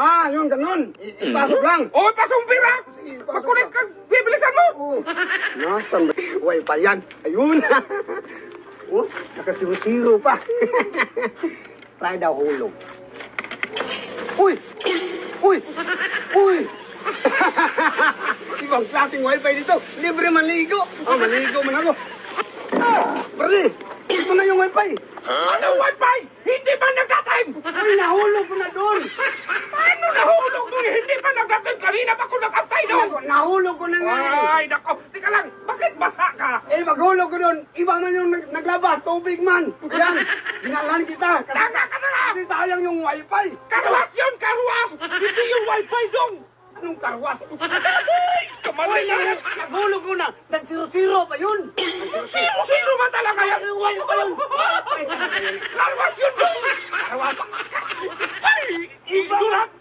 Yun, ganun. Ipasok lang. O, pasong pira! Sige, pasok Mag-connect lang. ka, bibilisan mo! Oh, nasaan ba? Wifi yan. Ayun. Oh, nakasiru-siru pa. Try daw hulog. Uy! Uy! Uy! Ibang klaseng wifi dito. Libre manligo. Oh, manligo man ako. Pare, ito na yung wifi. Ano wifi? Hindi ba nagtatime? Uy, nahulog ko na doon. Paano nahulog nung hindi pa nagtatime? Kanina pa ko nag-antay doon! Nahulog ko na nga. Ay, nako! Teka lang, bakit basa ka? Maghulog ko doon. Iba man yung naglabas. Tubig man. Ayan, ginalan kita. Tanga ka na lang! Kasi sayang yung wifi. Karwas yun, karwas! Hindi yung wifi dong! Anong karwas? Ay, kamalay na yan! Naghulog ko na. Nagsiro-siro pa yun. Sino man talaga yan? Karwas yun dong! Karwas. Ay, ignorante!